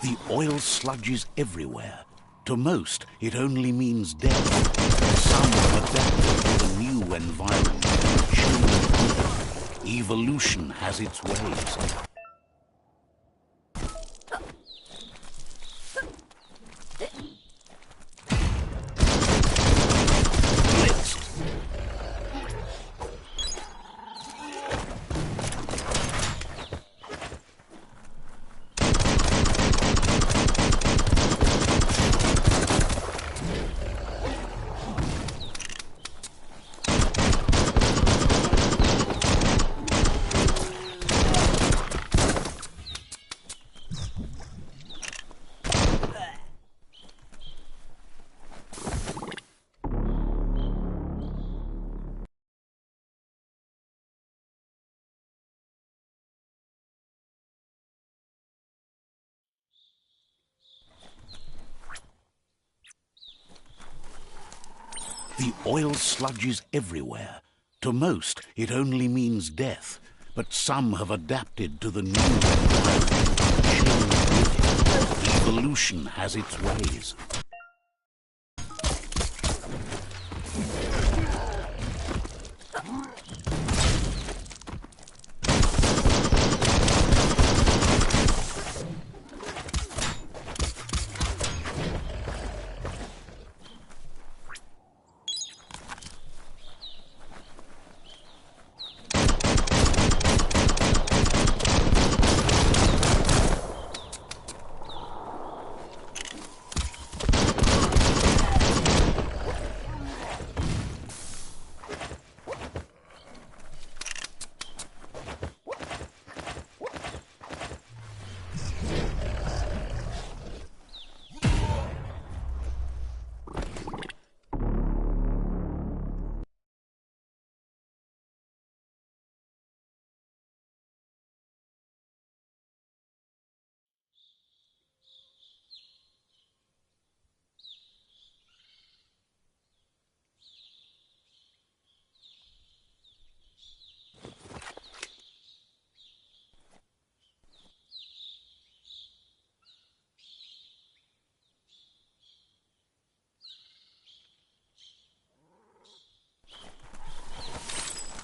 The oil sludges everywhere. To most, it only means death. But some have adapted to the new environment and changed with it. Evolution has its ways. The oil sludges everywhere. To most, it only means death. But some have adapted to the new environment and changed with it. Evolution has its ways.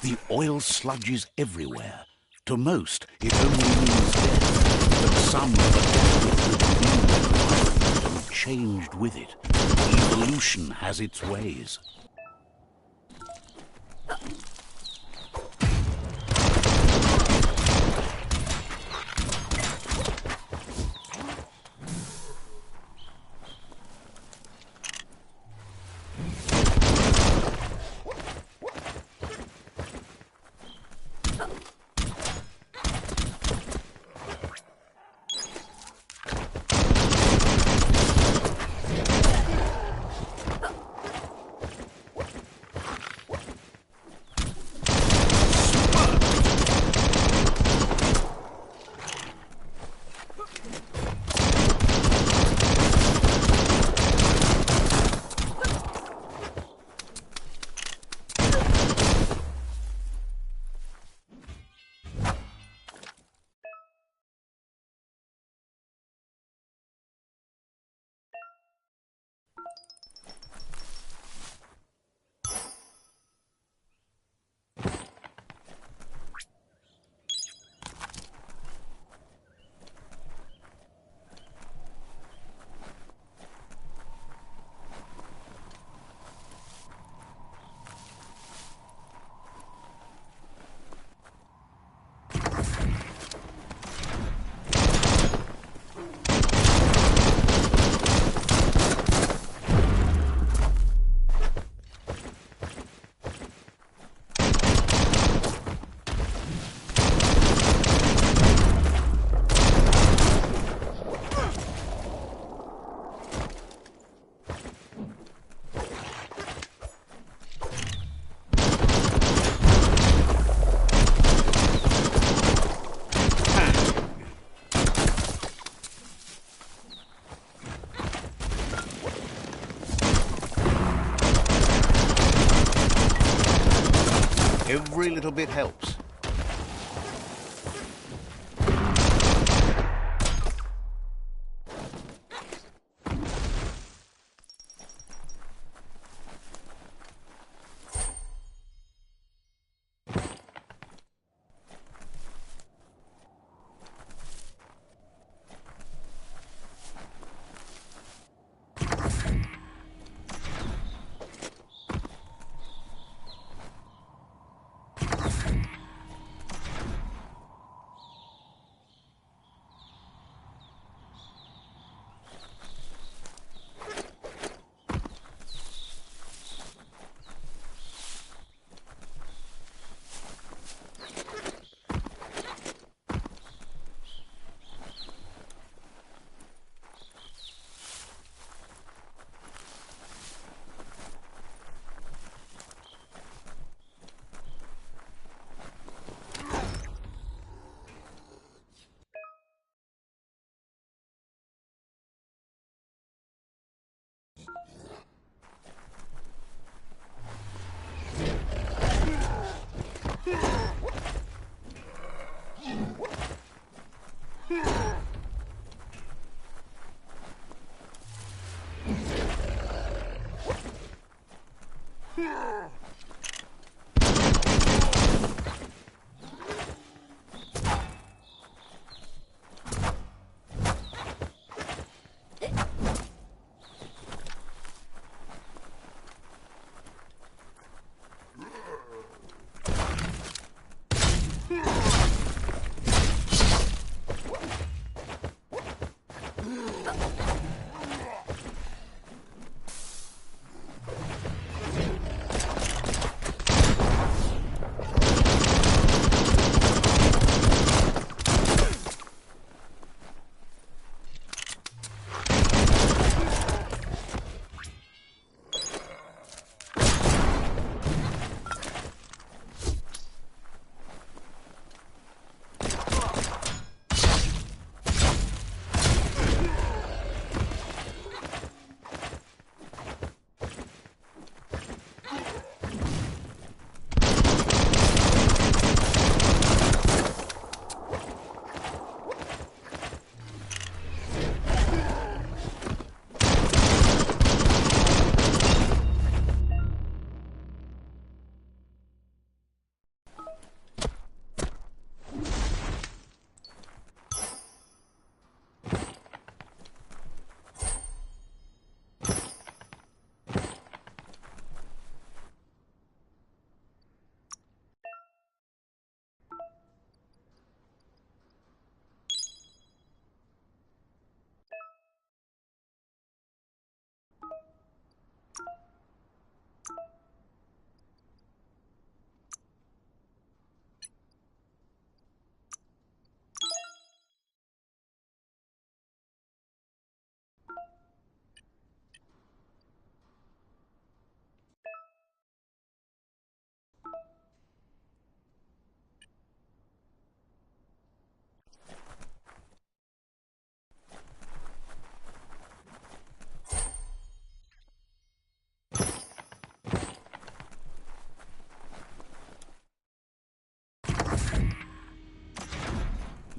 The oil sludges everywhere. To most, it only means death. But some have adapted to the new environment and changed with it. Evolution has its ways. Every little bit helps.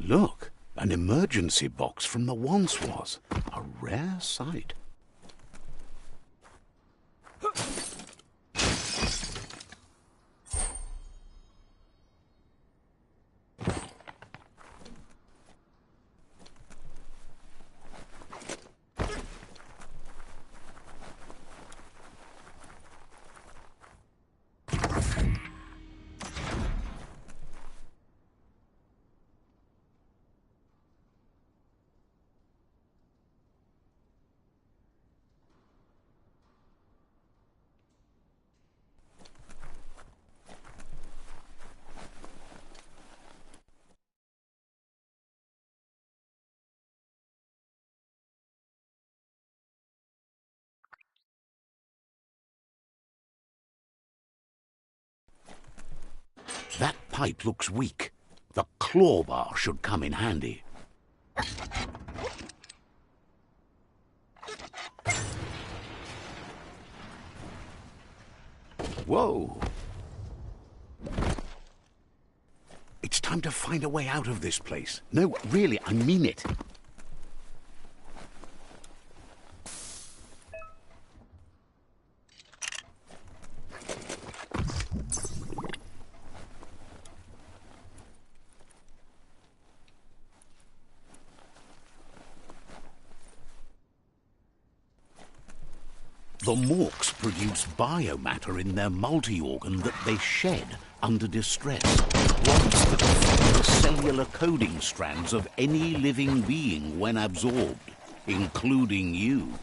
Look, an emergency box from the once was. A rare sight. That pipe looks weak. The claw bar should come in handy. Whoa! It's time to find a way out of this place. No, really, I mean it. The morks produce biomatter in their multi-organ that they shed under distress. Rods that affect the cellular coding strands of any living being when absorbed, including you.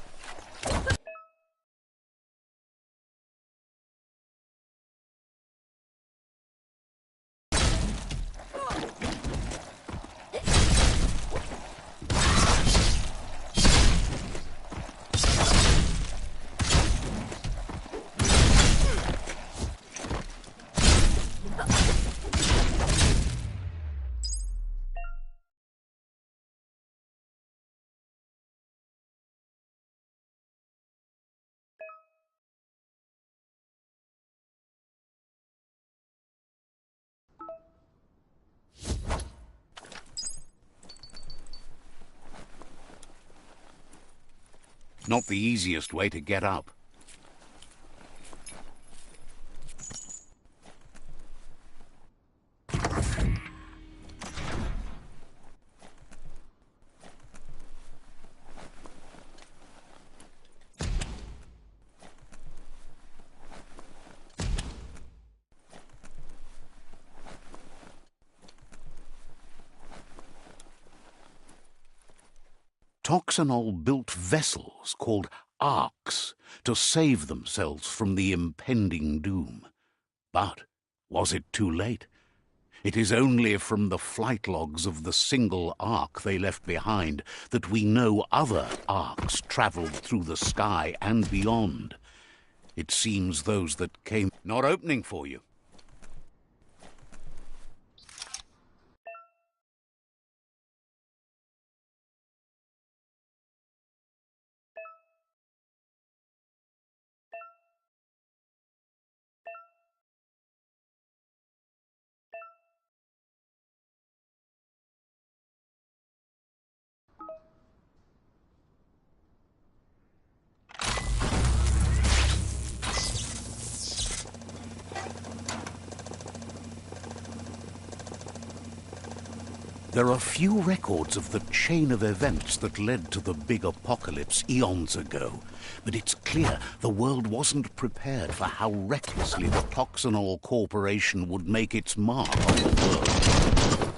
Not the easiest way to get up. Toxanol built vessels called arks to save themselves from the impending doom. But was it too late? It is only from the flight logs of the single ark they left behind that we know other arks travelled through the sky and beyond. It seems those that came not opening for you. There are few records of the chain of events that led to the big apocalypse eons ago, but it's clear the world wasn't prepared for how recklessly the Toxanol Corporation would make its mark on the world.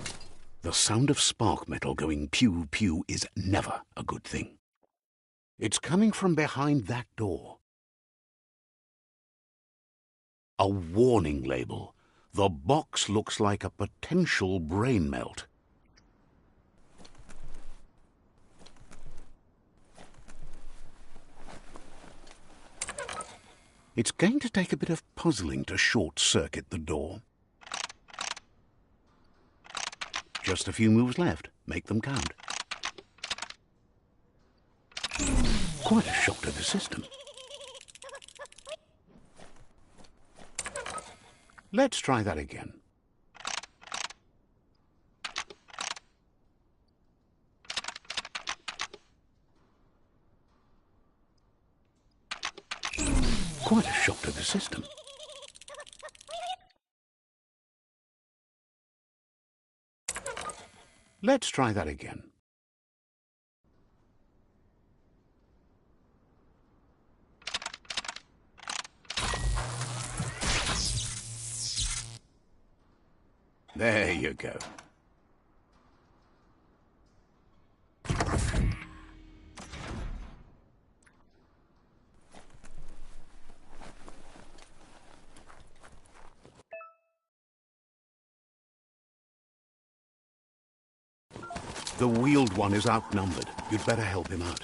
The sound of spark metal going pew-pew is never a good thing. It's coming from behind that door. A warning label. The box looks like a potential brain melt. It's going to take a bit of puzzling to short-circuit the door. Just a few moves left. Make them count. Quite a shock to the system. Let's try that again. Quite a shock to the system. Let's try that again. There you go. The wheeled one is outnumbered. You'd better help him out.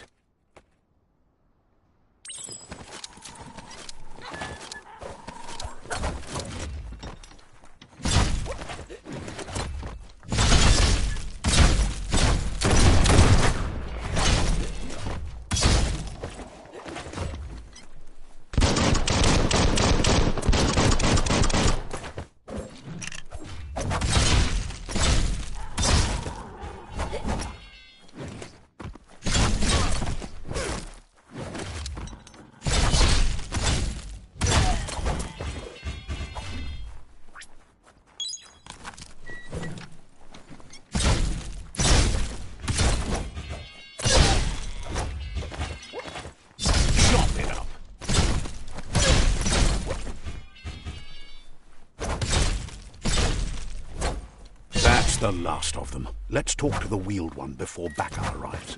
The last of them. Let's talk to the wheeled one before backup arrives.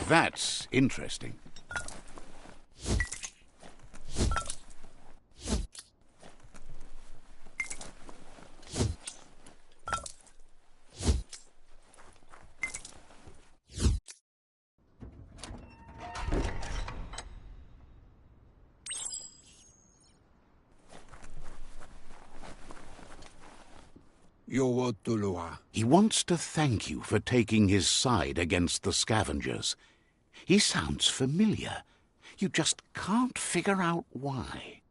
That's interesting. He wants to thank you for taking his side against the scavengers. He sounds familiar. You just can't figure out why.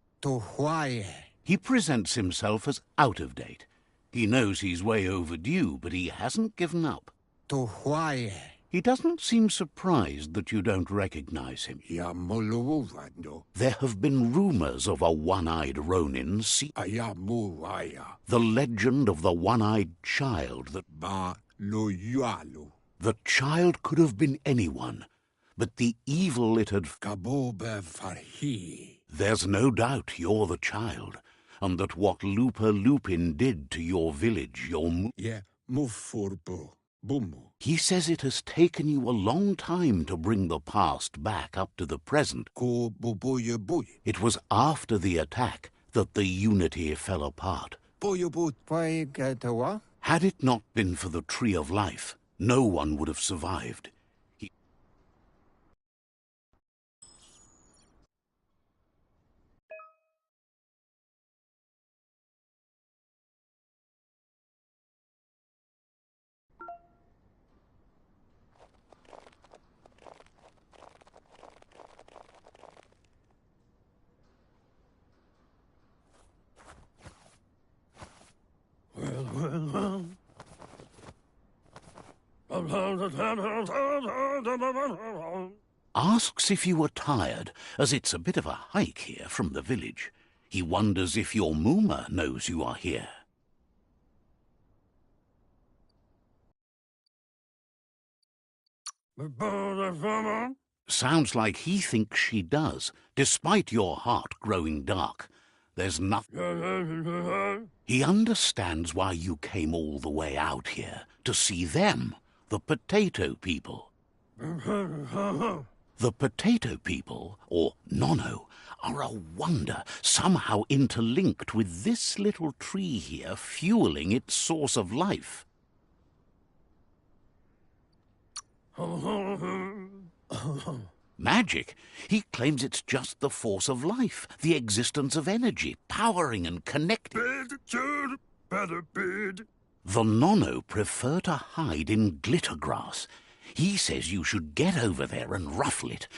He presents himself as out of date. He knows he's way overdue, but he hasn't given up. He doesn't seem surprised that you don't recognize him. There have been rumors of a one-eyed Ronin. The legend of the one-eyed child that... The child could have been anyone, but the evil it had... Farhi. There's no doubt you're the child, and that what Lupa Lupin did to your village, Yeah, mufurbu. Bumu. He says it has taken you a long time to bring the past back up to the present. Ko bubuya buy. It was after the attack that the unity fell apart. Buy Had it not been for the Tree of Life, no one would have survived. Asks if you are tired, as it's a bit of a hike here from the village. He wonders if your Mooma knows you are here. Sounds like he thinks she does, despite your heart growing dark. There's nothing... He understands why you came all the way out here, to see them, the potato people. The potato people, or Nono, are a wonder, somehow interlinked with this little tree here fueling its source of life. Magic? He claims it's just the force of life, the existence of energy, powering and connecting. The Nono prefer to hide in glitter grass. He says you should get over there and ruffle it.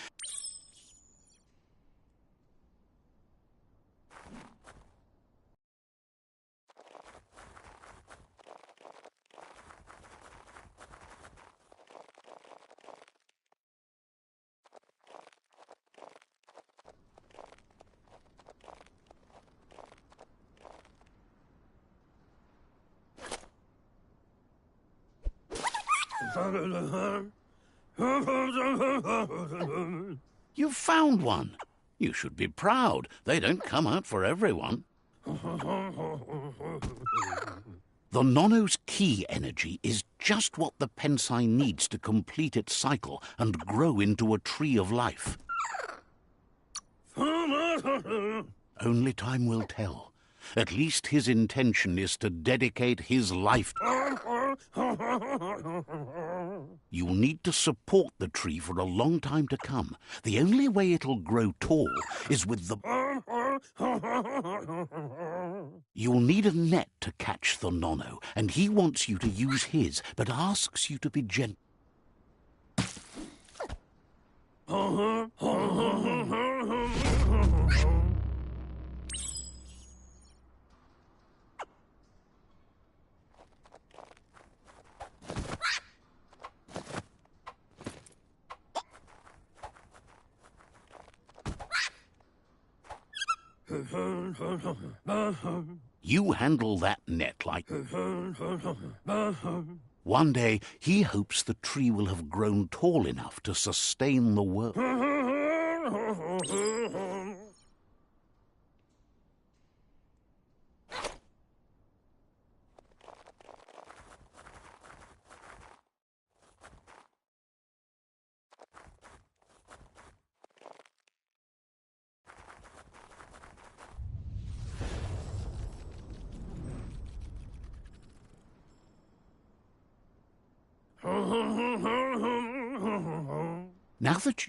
You found one. You should be proud. They don't come out for everyone. The Nono's key energy is just what the Ps5 needs to complete its cycle and grow into a tree of life. Only time will tell. At least his intention is to dedicate his life. You'll need to support the tree for a long time to come. The only way it'll grow tall is with the... You'll need a net to catch the Nono, and he wants you to use his, but asks you to be gentle. You handle that net like... One day, he hopes the tree will have grown tall enough to sustain the world. Now that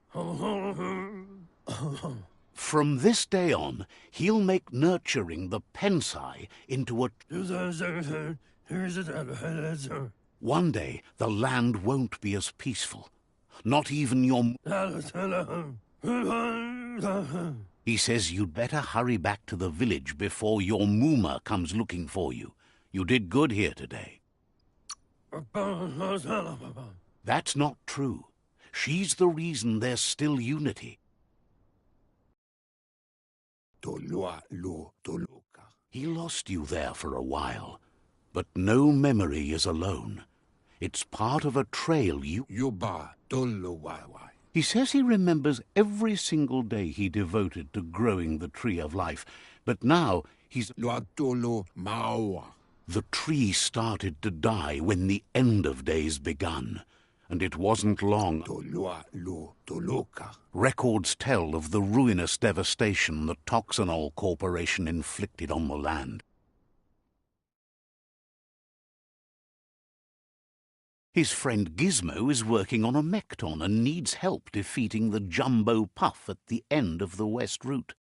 From this day on, he'll make nurturing the Ps5 into a... One day, the land won't be as peaceful. Not even your... He says you'd better hurry back to the village before your Mooma comes looking for you. You did good here today. That's not true. She's the reason there's still unity. He lost you there for a while, but no memory is alone. It's part of a trail you... He says he remembers every single day he devoted to growing the tree of life, but now he's... Luatolo Maua. The tree started to die when the end of days begun, and it wasn't long. Tolua lo Toloka. Records tell of the ruinous devastation the Toxanol Corporation inflicted on the land. His friend Gizmo is working on a Mekton and needs help defeating the Jumbo Puff at the end of the West Route.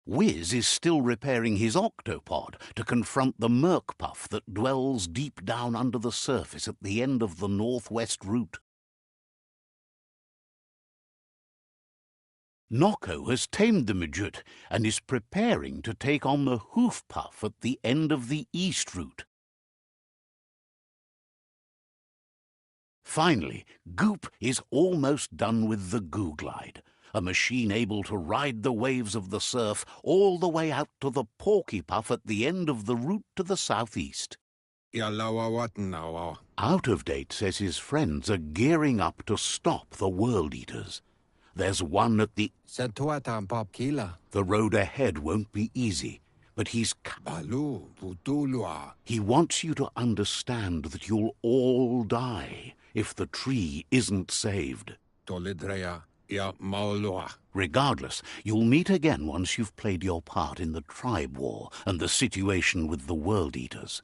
Wiz is still repairing his octopod to confront the Merc Puff that dwells deep down under the surface at the end of the Northwest Route. Nocco has tamed the Midget and is preparing to take on the Hoof Puff at the end of the East Route. Finally, Goop is almost done with the Googlide, a machine able to ride the waves of the surf all the way out to the Porky Puff at the end of the route to the southeast. Out of Date says his friends are gearing up to stop the World Eaters. There's one at the... The road ahead won't be easy, but he wants you to understand that you'll all die if the tree isn't saved. Regardless, you'll meet again once you've played your part in the tribe war and the situation with the World Eaters.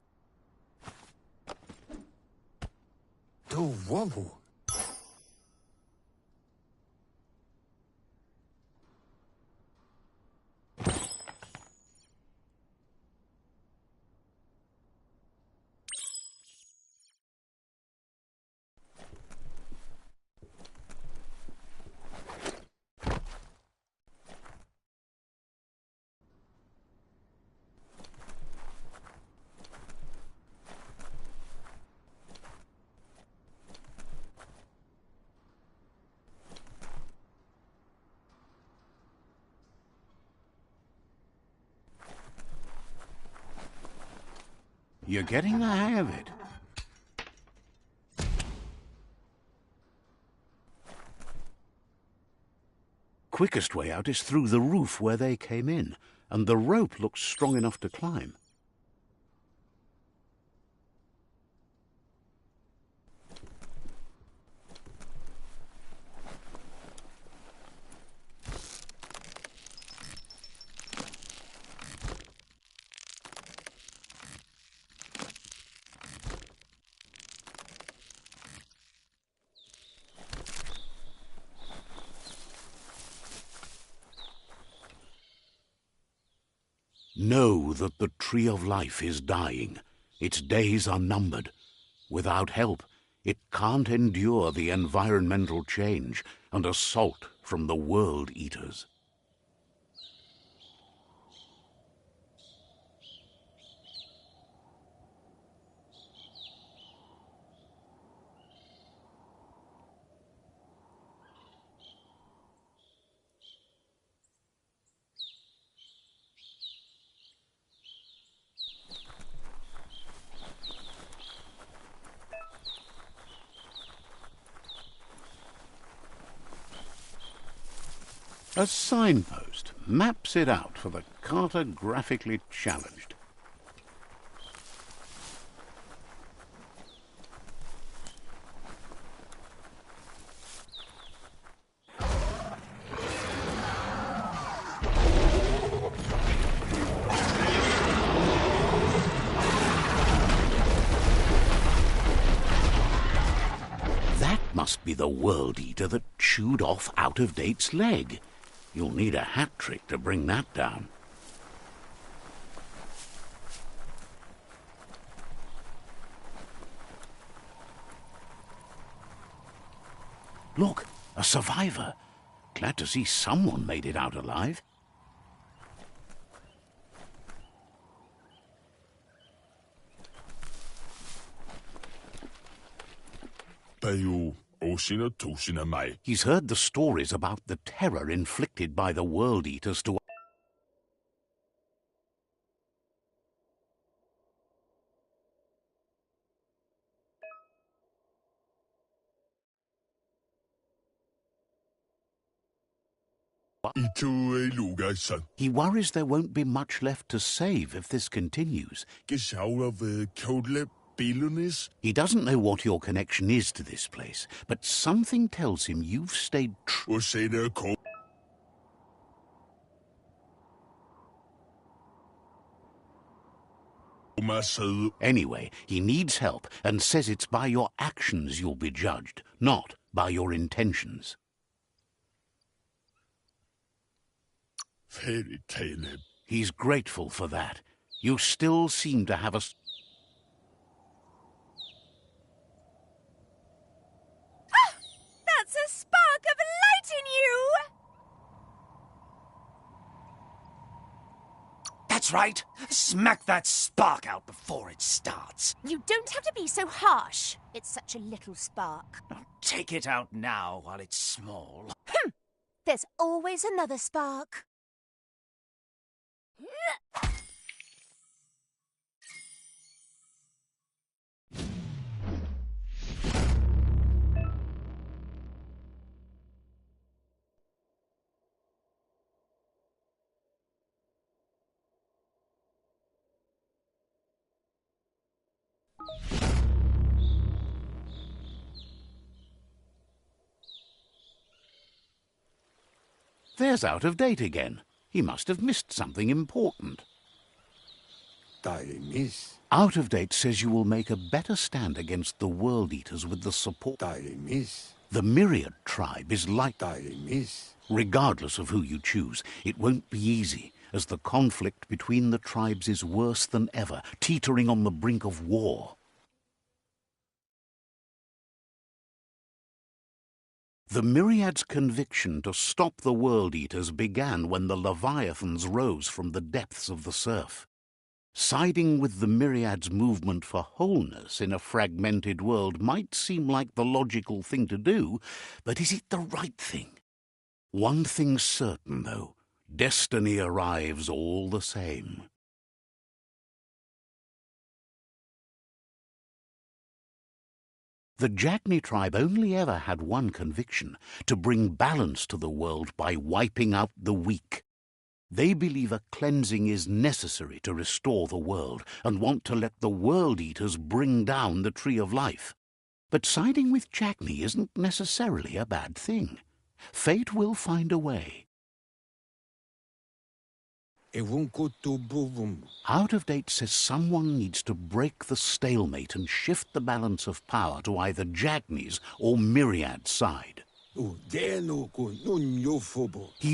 You're getting the hang of it. Quickest way out is through the roof where they came in, and the rope looks strong enough to climb. Know that the Tree of Life is dying. Its days are numbered. Without help, it can't endure the environmental change and assault from the World Eaters. A signpost maps it out for the cartographically challenged. That must be the World Eater that chewed off Out of Date's leg. You'll need a hat trick to bring that down. Look, a survivor. Glad to see someone made it out alive. He's heard the stories about the terror inflicted by the World Eaters to... He worries there won't be much left to save if this continues. He doesn't know what your connection is to this place, but something tells him you've stayed true. Anyway, he needs help and says it's by your actions you'll be judged, not by your intentions. He's grateful for that. You still seem to have a... That's a spark of light in you! That's right. Smack that spark out before it starts. You don't have to be so harsh. It's such a little spark. Take it out now while it's small. There's always another spark. There's Out of Date again. He must have missed something important. Out of Date says you will make a better stand against the World Eaters with the support. The Myriad tribe is like... Regardless of who you choose, it won't be easy, as the conflict between the tribes is worse than ever, teetering on the brink of war. The Myriad's conviction to stop the World Eaters began when the Leviathans rose from the depths of the surf. Siding with the Myriad's movement for wholeness in a fragmented world might seem like the logical thing to do, but is it the right thing? One thing's certain, though. Destiny arrives all the same. The Jagni tribe only ever had one conviction: to bring balance to the world by wiping out the weak. They believe a cleansing is necessary to restore the world, and want to let the World Eaters bring down the Tree of Life. But siding with Jagni isn't necessarily a bad thing. Fate will find a way. Out of Date says someone needs to break the stalemate and shift the balance of power to either Jagni's or Myriad's side. He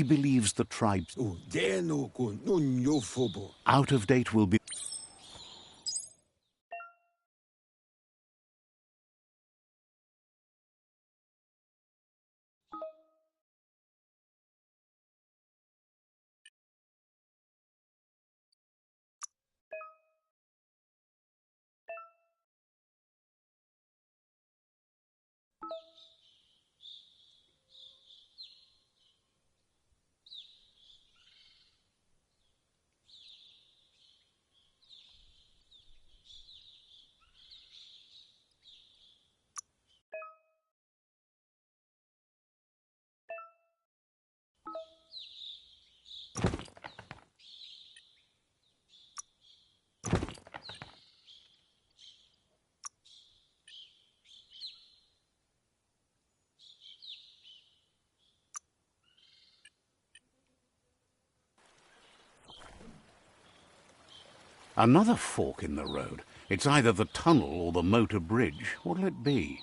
believes the tribes... Out of Date will be... Another fork in the road. It's either the tunnel or the motor bridge. What'll it be?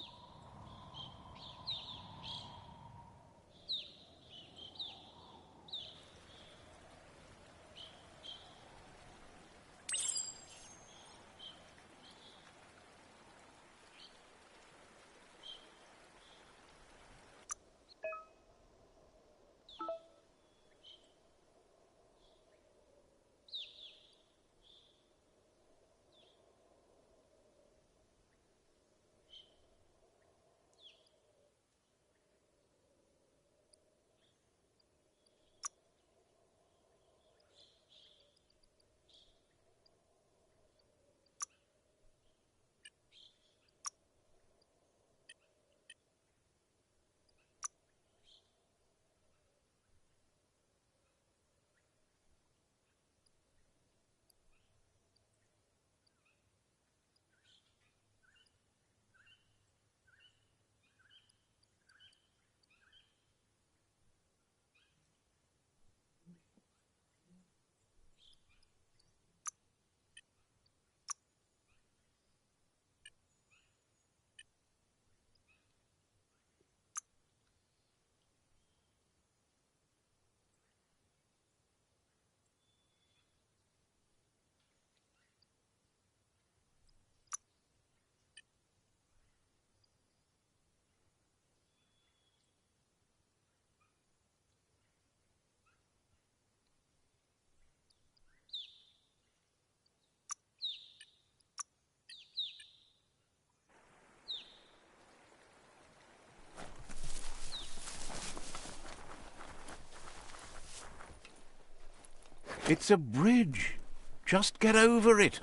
It's a bridge. Just get over it.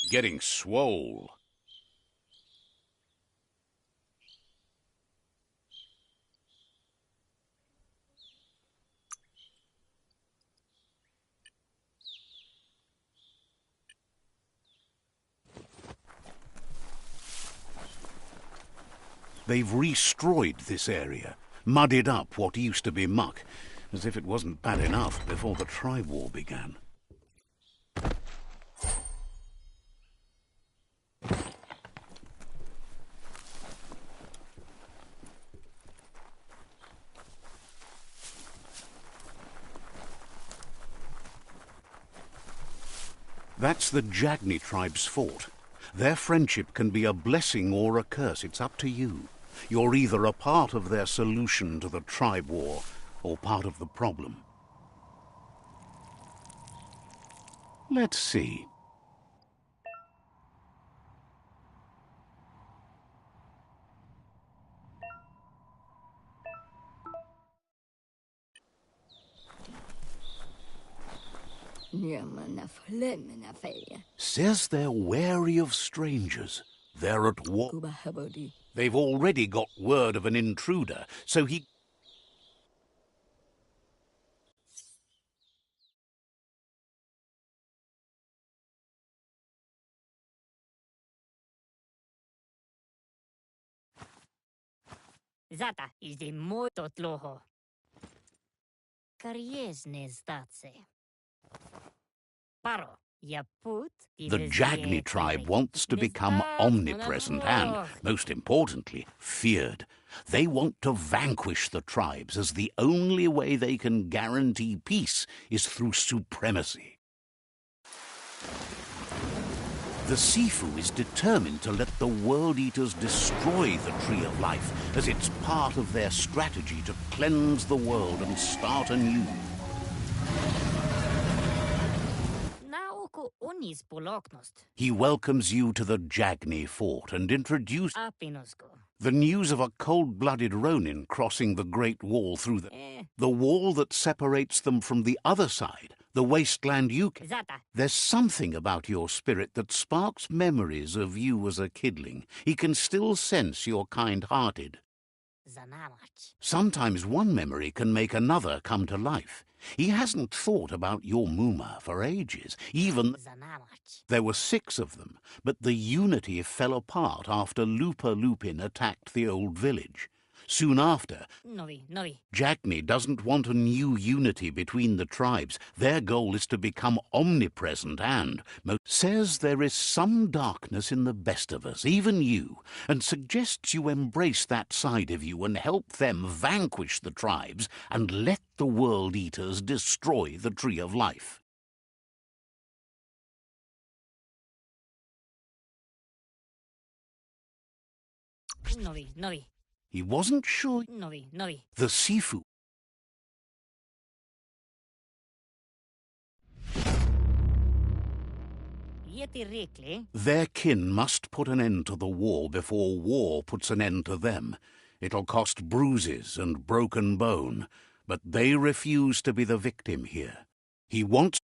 Getting swole. They've destroyed this area, muddied up what used to be muck, as if it wasn't bad enough before the tribe war began. That's the Jagni tribe's fort. Their friendship can be a blessing or a curse. It's up to you. You're either a part of their solution to the tribe war or part of the problem. Let's see. Says they're wary of strangers. They're at war. They've already got word of an intruder, so he... Zata is the moto tloho. Kariesne zdatse. Paro. The Jagni tribe wants to become omnipresent and, most importantly, feared. They want to vanquish the tribes, as the only way they can guarantee peace is through supremacy. The Sifu is determined to let the World Eaters destroy the Tree of Life, as it's part of their strategy to cleanse the world and start anew. He welcomes you to the Jagni fort and introduces the news of a cold-blooded Ronin crossing the Great Wall through the wall that separates them from the other side, the wasteland you can. There's something about your spirit that sparks memories of you as a kidling. He can still sense you're kind-hearted. Sometimes one memory can make another come to life. He hasn't thought about your Muma for ages. Even there were 6 of them, but the unity fell apart after Lupa Lupin attacked the old village. Soon after, Jagni doesn't want a new unity between the tribes. Their goal is to become omnipresent and says there is some darkness in the best of us, even you, and suggests you embrace that side of you and help them vanquish the tribes and let the World Eaters destroy the Tree of Life. He wasn't sure. The Sifu. Their kin must put an end to the war before war puts an end to them. It'll cost bruises and broken bone, but they refuse to be the victim here. He wants